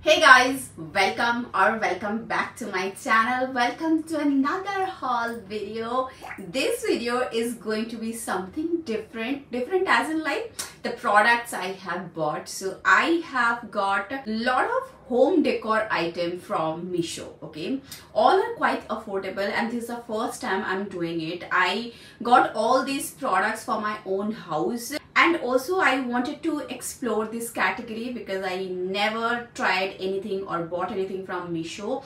Hey guys, welcome back to my channel. Welcome to another haul video. This video is going to be something different as in like the products I have bought. So I have got a lot of home decor item from Meesho. Okay, all are quite affordable and this is the first time I'm doing it. I got all these products for my own house. And also I wanted to explore this category because I never tried anything or bought anything from Meesho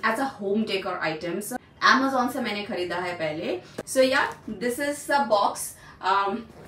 as a home decor items. Amazon से मैंने खरीदा है पहले. So yeah, this is a box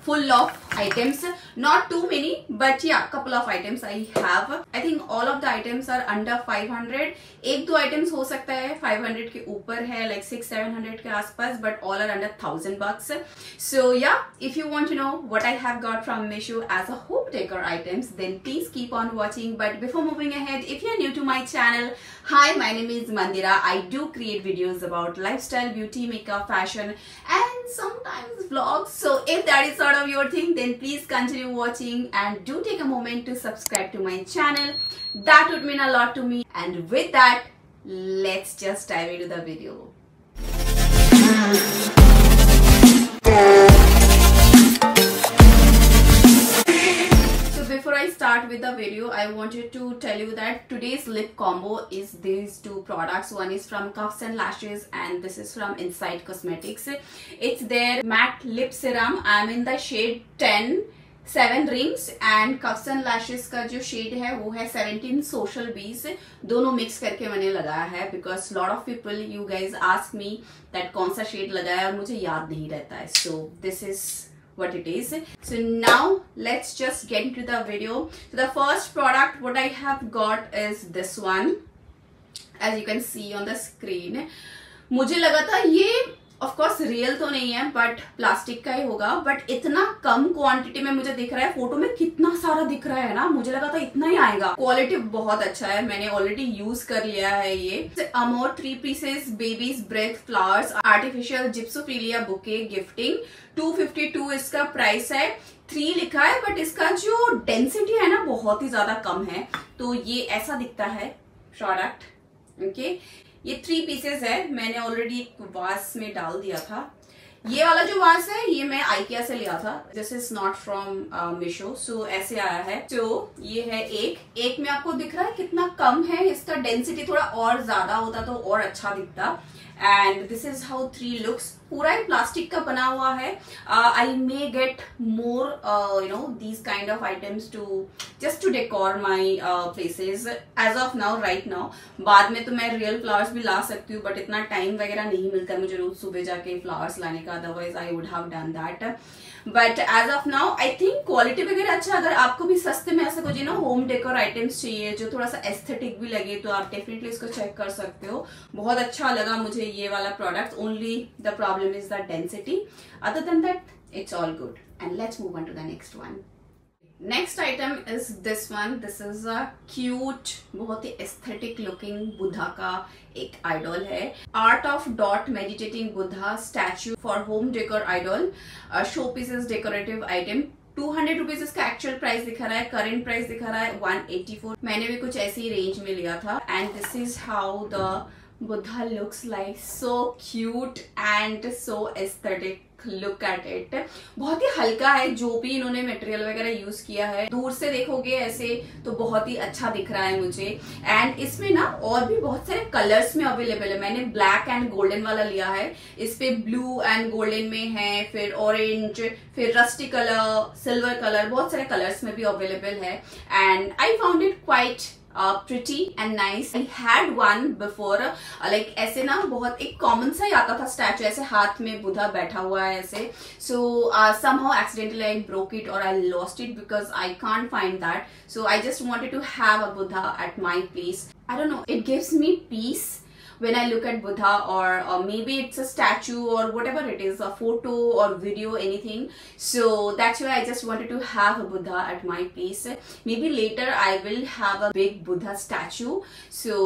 full of items. Not too many, but yeah, couple of items I have. I think all of the items are under 500. एक दो items हो सकता है 500 के ऊपर है, like 600-700 के आसपास, but all are under $1000. So yeah, if you want to know what I have got from Meesho as a home decor items, then please keep on watching. But before moving ahead, if you are new to my channel, hi, my name is Mandira. I do create videos about lifestyle, beauty, makeup, fashion, and sometimes vlogs. So if that is sort of your thing, then please continue watching and do take a moment to subscribe to my channel. That would mean a lot to me. And with that, let's just dive into the video. Before I start with the video, I wanted to tell you that today's lip combo is these two products. One is from Cuffs and Lashes and this is from Inside Cosmetics. It's their matte lip serum. I'm in the shade 10 7 rings and Cuffs and Lashes का जो shade है वो है 17 Social Bees. दोनों mix करके मैंने लगाया है because lot of people you guys ask me that कौन सा shade लगाया और मुझे याद नहीं रहता है. So this is what it is. So now let's just get into the video. So the first product what I have got is this one, as you can see on the screen. मुझे लगा था ये of course real तो नहीं है but plastic का ही होगा, but इतना कम क्वांटिटी में मुझे दिख रहा है. फोटो में कितना सारा दिख रहा है ना, मुझे लगा था इतना ही आएगा. क्वालिटी बहुत अच्छा है, मैंने ऑलरेडी यूज कर लिया है. ये Amor 3 pieces baby's breath flowers artificial gypsophila bouquet gifting 252 इसका प्राइस है. 3 लिखा है बट इसका जो डेंसिटी है ना बहुत ही ज्यादा कम है. तो ये ऐसा दिखता है प्रोडक्ट. ओके, ये 3 पीसेस है. मैंने ऑलरेडी एक वास में डाल दिया था. ये वाला जो वास है ये मैं आइकिया से लिया था. This is not from Meesho. सो ऐसे आया है. तो ये है एक में आपको दिख रहा है कितना कम है. इसका डेंसिटी थोड़ा और ज्यादा होता तो और अच्छा दिखता. And this is how 3 looks. पूरा ही प्लास्टिक का बना हुआ है. I may get more you know these kind of items to just to decor my places as of now right now. बाद में तो मैं रियल फ्लावर्स भी ला सकती हूँ बट इतना टाइम वगैरह नहीं मिलता मुझे रोज सुबह जाके फ्लावर्स लाने का. Otherwise I would have done that. But as of now I think quality वगैरह अच्छा. अगर आपको भी सस्ते में ऐसा कुछ ना होम डेकोर आइटम्स चाहिए जो थोड़ा सा एस्थेटिक भी लगे तो आप डेफिनेटली इसको चेक कर सकते हो. बहुत अच्छा लगा मुझे ये वाला product. Only the problem is the density. Other than that, it's all good. And let's move on to the next one. Next item is this one. This is a cute, बहुत ही aesthetic looking बुद्धा का एक idol है. Art of Dot Meditating Buddha statue for home decor idol. Showpieces decorative item. 200 rupees इसका actual price दिखा रहा है. Current price दिखा रहा है 184. मैंने भी कुछ ऐसी रेंज में लिया था. And this is how the Buddha looks like. So cute and so aesthetic. Look at it. बहुत ही हल्का है. जो भी इन्होंने मटेरियल वगैरह यूज किया है दूर से देखोगे ऐसे तो बहुत ही अच्छा दिख रहा है मुझे. एंड इसमें ना और भी बहुत सारे कलर्स में अवेलेबल है. मैंने ब्लैक एंड गोल्डन वाला लिया है. इस पे ब्लू एंड गोल्डन में है, फिर ऑरेंज, फिर रस्टी कलर, सिल्वर कलर, बहुत सारे कलर्स में भी अवेलेबल है. And I found it quite pretty and nice. I had one before like ऐसे ना बहुत एक कॉमन सा ही आता था स्टैचू. ऐसे हाथ में बुद्धा बैठा हुआ है ऐसे. So somehow accidentally I broke it or I lost it because I can't find that. So I just wanted to have a Buddha at my place. I don't know, it gives me peace when I look at Buddha, or maybe it's a statue or whatever it is, a photo or video, anything. So that's why I just wanted to have a Buddha at my place. Maybe later I will have a big Buddha statue. So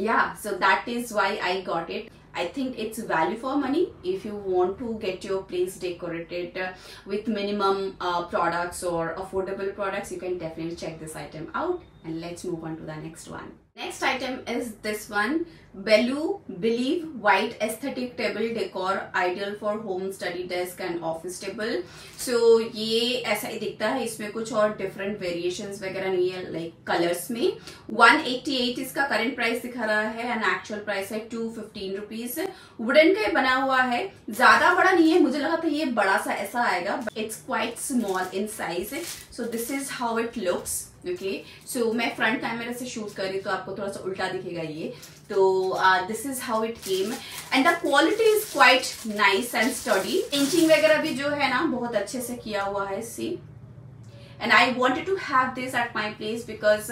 yeah, so that is why I got it. I think it's value for money if you want to get your place decorated with minimum products or affordable products. You can definitely check this item out. and let's move on to the next one. Next item is this one, Bellu Believe White Aesthetic Table Decor, ideal for home study desk and office table. So ये ऐसा ही दिखता है, इसमें कुछ और different variations वगैरह नहीं है, like colors में. 188 इसका current price दिखा रहा है and actual price है 215 rupees. वुडन का बना हुआ है, ज्यादा बड़ा नहीं है, मुझे लगा था ये बड़ा सा ऐसा आएगा. It's quite small in size. So this is how it looks. Okay so मैं फ्रंट कैमरा से शूट कर रही तो आपको थोड़ा सा उल्टा दिखेगा ये. तो this is how it came and the quality is quite nice and study. Inching वगैरह भी जो है ना बहुत अच्छे से किया हुआ है. See and I wanted to have this at my place because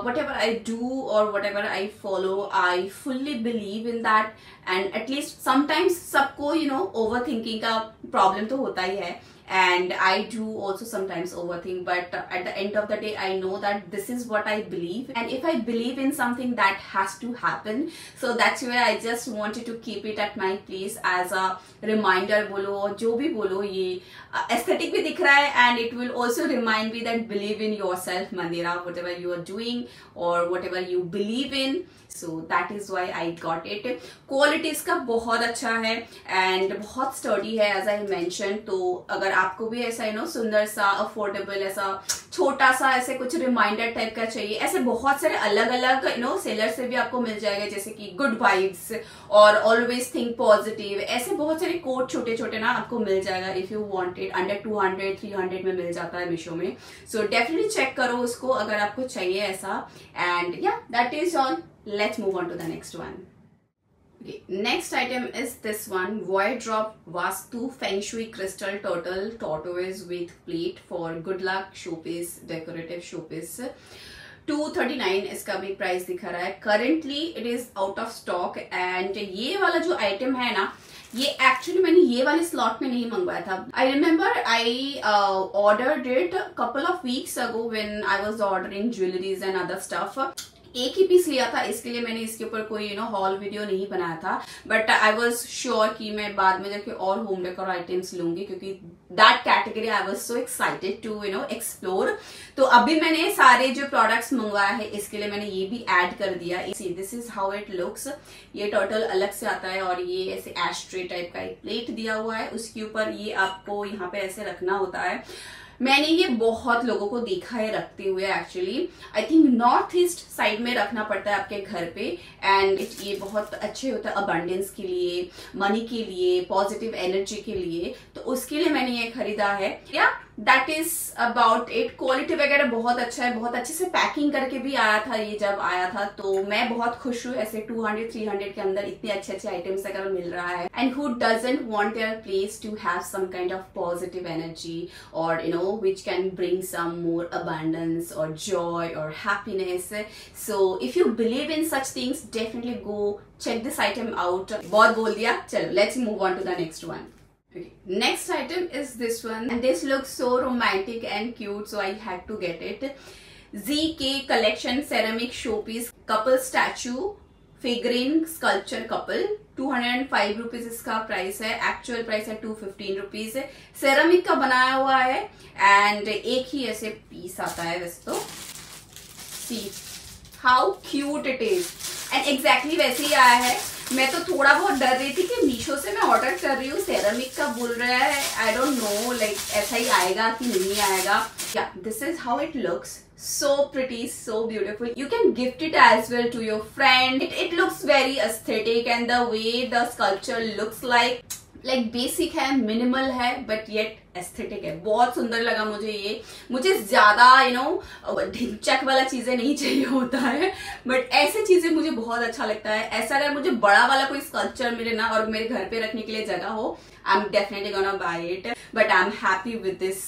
whatever I do or whatever I follow, I fully believe in that. And at least sometimes सबको overthinking का problem तो होता ही है. And I do also sometimes overthink, but at the end of the day I know that this is what I believe, and if I believe in something that has to happen. So that's why I just wanted to keep it at my place as a reminder. बोलो जो भी बोलो, ये aesthetic भी दिख रहा है and it will also remind me that believe in yourself Mandira, whatever you are doing or whatever you believe in. So that is why I got it. Quality इसका बहुत अच्छा है एंड बहुत स्टडी है as I mentioned. तो अगर आपको भी ऐसा सुंदर सा अफोर्डेबल ऐसा छोटा सा ऐसे कुछ रिमाइंडर टाइप का चाहिए, ऐसे बहुत सारे अलग अलग सेलर से भी आपको मिल जाएगा, जैसे कि गुड वाइब्स और ऑलवेज थिंक पॉजिटिव, ऐसे बहुत सारे कोट छोटे छोटे ना आपको मिल जाएगा. इफ यू वांटेड अंडर 200-300 में मिल जाता है मीशो में. सो डेफिनेटली चेक करो उसको अगर आपको चाहिए ऐसा. And yeah that is all. Let's move on to the next one. Okay, next item is this one, Void Drop Vastu Feng Shui Crystal Turtle Tortoise with plate for good luck showpiece, decorative showpiece. 239 इसका भी price दिखा रहा है. Currently it is out of stock and ये वाला जो item है ना, ये एक्चुअली मैंने ये वाले स्लॉट में नहीं मंगवाया था. I remember I ordered it couple of weeks ago when I was ordering jewelries and other stuff. एक ही पीस लिया था, इसके लिए मैंने इसके ऊपर कोई हॉल वीडियो नहीं बनाया था. बट आई वॉज श्योर कि मैं बाद में जाके और होम डेकोर आइटम्स लूंगी क्योंकि that category I was so excited to explore. तो अभी मैंने सारे जो प्रोडक्ट्स मंगवाया है इसके लिए मैंने ये भी ऐड कर दिया. This is how it looks. ये टर्टल अलग से आता है और ये ऐसे एस्ट्रे टाइप का एक प्लेट दिया हुआ है. उसके ऊपर ये आपको यहाँ पे ऐसे रखना होता है. मैंने ये बहुत लोगों को देखा है रखते हुए. Actually I think north east side में रखना पड़ता है आपके घर पे. एंड ये बहुत अच्छे होता है अबंडेंस के लिए, मनी के लिए, पॉजिटिव एनर्जी के लिए. तो उसके लिए मैंने ये खरीदा है. या that is about it. Quality वगैरह बहुत अच्छा है, बहुत अच्छे से पैकिंग करके भी आया था ये जब आया था. तो मैं बहुत खुश हूँ. ऐसे 200-300 के अंदर इतने अच्छे अच्छे आइटम्स अगर मिल रहा है. And who doesn't want their place to have some kind of positive energy और which can bring some more abundance or joy or happiness. So if you believe in such things, definitely go check this item out. बहुत बोल दिया, चलो let's move on to the next one. Okay. Next item is this one and this looks so romantic and cute, so I had to get it. ZK Collection Ceramic Showpiece Couple Statue Figurine Sculpture Couple. 205 rupees इसका price है. Actual price है 215 rupees. Ceramic का बनाया हुआ है and एक ही ऐसे piece आता है वैसे तो. See how cute it is and exactly वैसे ही आया है. मैं तो थोड़ा बहुत डर रही थी कि मीशो से मैं ऑर्डर कर रही हूँ, सेरामिक का बोल रहा है. आई डोंट नो लाइक ऐसा ही आएगा कि नहीं आएगा. या this is how it looks. So pretty, so beautiful. You can gift it as well to your friend. It looks very aesthetic and the way the sculpture looks like basic है, minimal है, but yet aesthetic है. बहुत सुंदर लगा मुझे ये. मुझे ज्यादा ढिंचक वाला चीजें नहीं चाहिए होता है, बट ऐसे चीजें मुझे बहुत अच्छा लगता है. ऐसा अगर मुझे बड़ा वाला कोई स्कल्पचर मिले ना और मेरे घर पे रखने के लिए जगह हो, I'm definitely gonna buy it. But I'm happy with this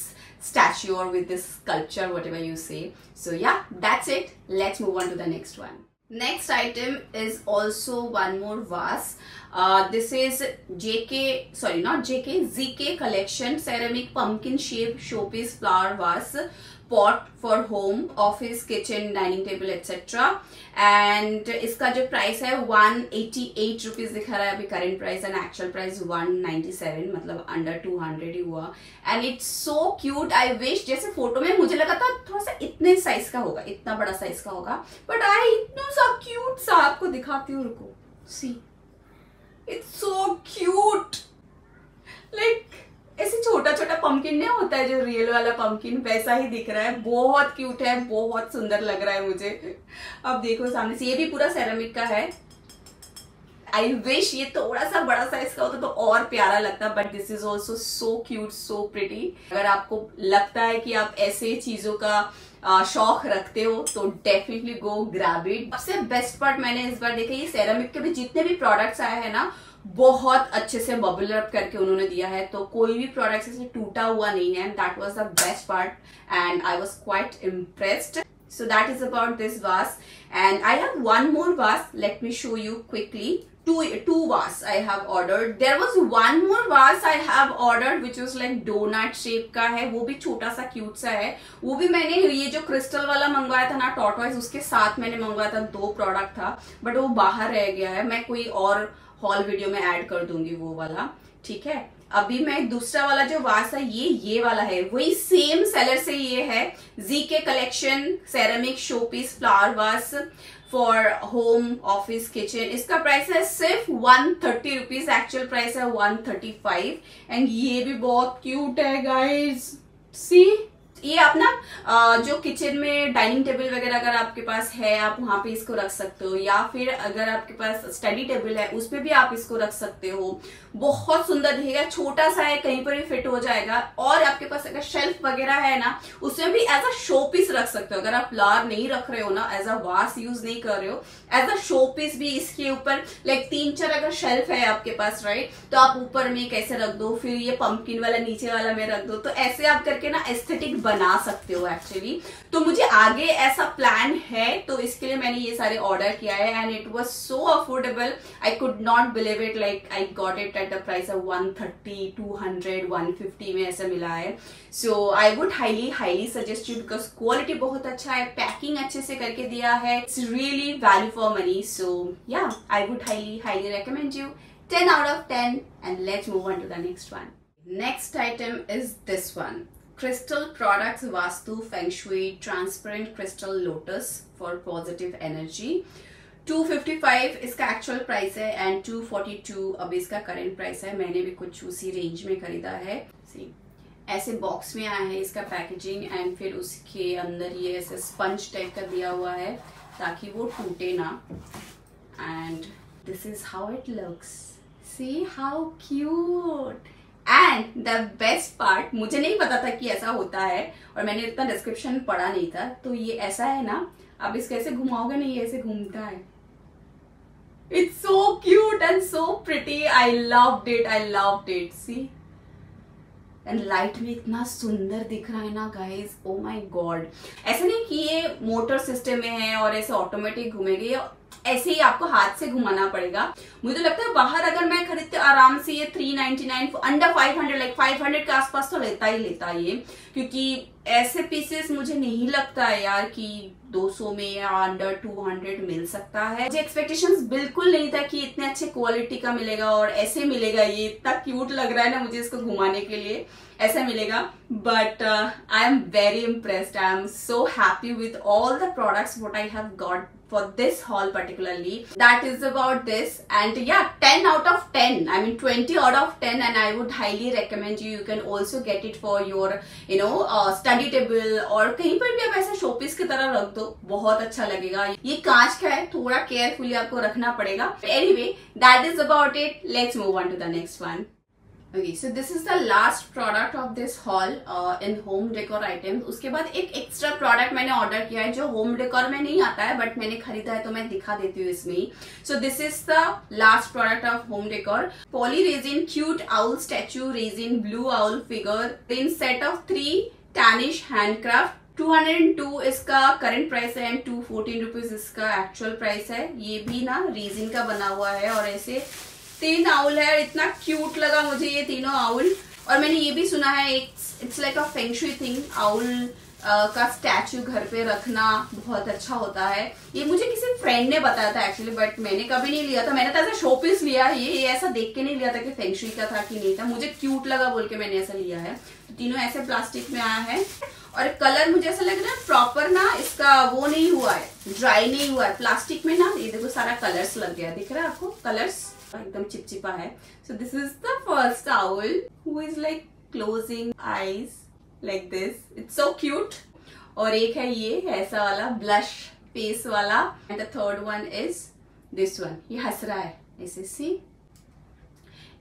statue or with this sculpture, whatever you say. So yeah, that's it. Let's move on to the next one. Next item is also one more vase. This is ZK Collection Ceramic Pumpkin Shape Showpiece Flower Vase. Pot for home, office, kitchen, dining table etcetera. And इसका जो price है 188 rupees दिखा रहा है अभी current price, and actual price 197, मतलब under 200 ही हुआ। And it's so cute. I wish, जैसे फोटो में मुझे लगा था थोड़ा सा इतने साइज का होगा, इतना बड़ा साइज का होगा, बट आई इतना सा क्यूट सा आपको दिखाती हूँ, रुको, see it's so cute. Like ऐसे छोटा छोटा पंपकिन नहीं होता है जो रियल वाला पंपकिन, वैसा ही दिख रहा है। बहुत क्यूट है, बहुत सुंदर लग रहा है मुझे। अब देखो सामने से, ये भी पूरा सेरामिक का है। आई विश ये थोड़ा सा बड़ा साइज का होता तो और प्यारा लगता, but this is also so cute, so pretty. अगर आपको लगता है कि आप ऐसे चीजों का शौक रखते हो तो डेफिनेटली गो ग्रैब इट। सबसे बेस्ट पार्ट मैंने इस बार देखा, ये सेरामिक के भी जितने भी प्रोडक्ट्स आए हैं ना, बहुत अच्छे से बबल रैप करके उन्होंने दिया है, तो कोई भी प्रोडक्ट ऐसे टूटा हुआ नहीं है। That was the best part and I was quite impressed. So that is about this vase, and I have one more vase. Let me show you quickly. Two vase I have ordered. There was one more vase I have ordered which was like donut shape का है, वो भी छोटा सा cute सा है। वो भी मैंने ये जो क्रिस्टल वाला मंगवाया था ना, टॉर्टॉइज, उसके साथ मैंने मंगवाया था, 2 प्रोडक्ट था, बट वो बाहर रह गया है। मैं कोई और हॉल वीडियो में ऐड कर दूंगी वो वाला, ठीक है। अभी मैं दूसरा वाला जो वास है ये वाला है, वही सेम सेलर से ये है, ZK collection ceramic show piece flower vase for home, office, kitchen. इसका प्राइस है सिर्फ 130 रुपीज, एक्चुअल प्राइस है 135। एंड ये भी बहुत क्यूट है गाइज, सी। ये आप ना जो किचन में डाइनिंग टेबल वगैरह अगर आपके पास है, आप वहां पे इसको रख सकते हो, या फिर अगर आपके पास स्टडी टेबल है उसमें भी आप इसको रख सकते हो। बहुत सुंदर दिखेगा, छोटा सा है, कहीं पर भी फिट हो जाएगा। और आपके पास अगर शेल्फ वगैरह है ना, उसमें भी एज अ शो पीस रख सकते हो। अगर आप फ्लावर नहीं रख रहे हो ना, एज अ वास यूज नहीं कर रहे हो, एज अ शो पीस भी इसके ऊपर लाइक 3-4 अगर शेल्फ है आपके पास, राइट, तो आप ऊपर में कैसे रख दो, फिर ये पंपकिन वाला नीचे वाला में रख दो, तो ऐसे आप करके ना एस्थेटिक बना सकते हो एक्चुअली। तो मुझे आगे ऐसा प्लान है, तो इसके लिए मैंने ये सारे ऑर्डर किया है and it was so affordable, I could not believe it. Like I got it at the price of 130, 200, 150 में ऐसा मिला है। So I would highly suggest you, because quality बहुत अच्छा है, पैकिंग अच्छे से करके दिया है, it's really value for money. So yeah, I would highly recommend you, 10 out of 10। and let's move on to the next one. Next item is this one, Crystal Products Vastu Feng Shui Transparent Crystal Lotus for Positive Energy। 255 इसका actual price है and 242 अब इसका current price है। मैंने भी कुछ उसी range में खरीदा है। ऐसे बॉक्स में आया है इसका पैकेजिंग, एंड फिर उसके अंदर ये ऐसे स्पंज टाइप का दिया हुआ है ताकि वो टूटे ना। And this is how it looks, see how cute. And the best part, मुझे नहीं पता था कि ऐसा होता है और मैंने इतना डिस्क्रिप्शन पढ़ा नहीं था, तो ये ऐसा है ना, आप इसको ऐसे घुमाओगे नहीं, ऐसे घूमता है। It's so cute and so pretty, I loved it, see. And light में इतना सुंदर दिख रहा है ना गाइज, ओ माय गॉड। ऐसा नहीं कि ये मोटर सिस्टम में है और ऐसे ऑटोमेटिक घूमेगी, ऐसे ही आपको हाथ से घुमाना पड़ेगा। मुझे लगता है बाहर अगर मैं खरीदते आराम से ये 399 अंडर 500, लाइक 500 के आसपास तो लेता ये, क्योंकि ऐसे पीसेस मुझे नहीं लगता है यार कि 200 में या अंडर 200 मिल सकता है। मुझे एक्सपेक्टेशंस बिल्कुल नहीं था कि इतने अच्छे क्वालिटी का मिलेगा और ऐसे मिलेगा। ये इतना क्यूट लग रहा है ना मुझे इसको घुमाने के लिए, ऐसा मिलेगा। But I am very impressed, I am so happy with all the products what I have got for this haul particularly. That is about this, and yeah, 10 out of 10, I mean 20 out of 10, and I would highly recommend you. You can also get it for your study table, और कहीं पर भी आप ऐसा showpiece की तरह रख दो, बहुत अच्छा लगेगा। ये कांच का है, थोड़ा केयरफुली आपको रखना पड़ेगा। Anyway, that is about it. Let's move on to the next one. Okay, so this is the last product of this haul in home decor items. उसके बाद एक एक्स्ट्रा प्रोडक्ट मैंने ऑर्डर किया है जो होम डेकोर में नहीं आता है, बट मैंने खरीदा है तो मैं दिखा देती हूँ इसमें। So this is the last product of home decor, poly resin cute owl statue resin blue owl figure in set of 3 Danish handcraft। 202 इसका करंट प्राइस है एंड 214 रुपीज इसका एक्चुअल प्राइस है। ये भी ना रीजिन का बना हुआ है और ऐसे 3 आउल है। इतना क्यूट लगा मुझे ये तीनों आउल। और मैंने ये भी सुना है it's like a feng shui thing, owl का स्टैचू घर पे रखना बहुत अच्छा होता है। ये मुझे किसी फ्रेंड ने बताया था एक्चुअली, बट मैंने कभी नहीं लिया था। मैंने तो ऐसा शो पीस लिया है, ये ऐसा देख के नहीं लिया था कि फेंग शुई का था कि नहीं था, मुझे क्यूट लगा बोल के मैंने ऐसा लिया है। तो तीनों ऐसे प्लास्टिक में आया है और कलर मुझे ऐसा लग रहा है प्रॉपर ना इसका वो नहीं हुआ है, ड्राई नहीं हुआ है। प्लास्टिक में ना ये देखो सारा कलर्स लग गया, दिख रहा है आपको, कलर्स एकदम चिपचिपा है। सो this is the first towel who is like closing eyes like this, it's so cute. और एक है ये ऐसा वाला ब्लश फेस वाला, and the third one is this one, ये हंस रहा है ऐसे, see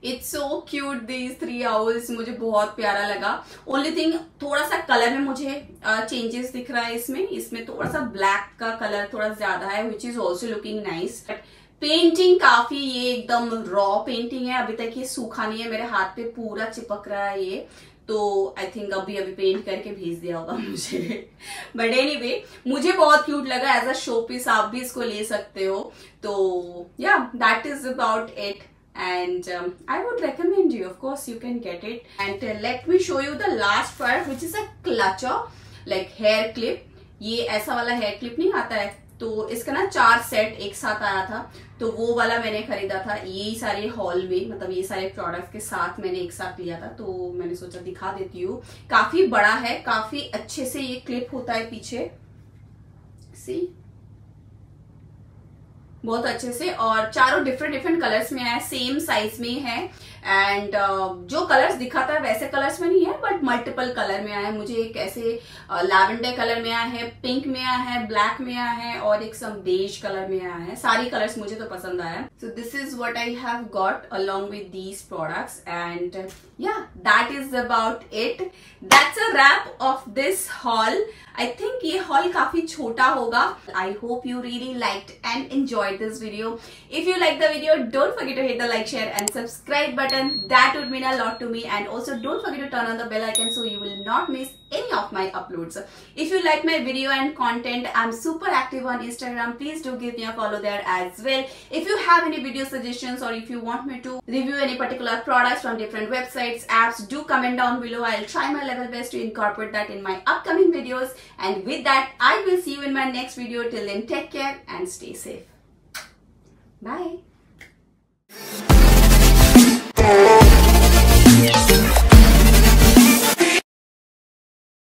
it's so cute these 3 owls, मुझे बहुत प्यारा लगा। ओनली थिंग थोड़ा सा कलर में मुझे चेंजेस दिख रहा है इसमें थोड़ा सा ब्लैक का कलर थोड़ा ज्यादा है, which is also looking nice. Painting काफी ये एकदम रॉ पेंटिंग है, अभी तक ये सूखा नहीं है, मेरे हाथ पे पूरा चिपक रहा है ये, तो आई थिंक अभी पेंट करके भेज दिया होगा मुझे। बट एनीवे मुझे बहुत क्यूट लगा, एज अ शो पीस आप भी इसको ले सकते हो। तो या that is about it, and I would recommend you, of course you can get it। and let me show you the last part, which is a clutcher like hair clip। ये ऐसा वाला हेयर क्लिप नहीं आता है, तो इसका ना 4 set एक साथ आया था, तो वो वाला मैंने खरीदा था। ये सारे हॉल में, मतलब ये सारे प्रोडक्ट के साथ मैंने एक साथ लिया था, तो मैंने सोचा दिखा देती हूँ। काफी बड़ा है, काफी अच्छे से ये क्लिप होता है पीछे, सी बहुत अच्छे से, और चारों डिफरेंट कलर्स में है, सेम साइज में है। एंड जो कलर्स दिखा था वैसे कलर्स में नहीं है, बट मल्टीपल कलर में आया है। मुझे एक ऐसे लैवेंडर कलर में आया है, पिंक में आया है, ब्लैक में आया है, और एक सम बेज कलर में आया है। सारी कलर्स मुझे तो पसंद आया। So this is what I have got along with these products, and yeah that is about it. That's a wrap of this haul. I think ये हॉल काफी छोटा होगा। I hope you really liked and enjoyed this video. If you like the video, don't forget to hit the like, share and subscribe button. That would mean a lot to me. And also don't forget to turn on the bell icon so you will not miss any of my uploads. If you like my video and content, I'm super active on Instagram. Please do give me a follow there as well. If you have any video suggestions or if you want me to review any particular products from different websites, apps, do comment down below. I'll try my level best to incorporate that in my upcoming videos. And with that, I will see you in my next video. Till then, take care and stay safe. Bye.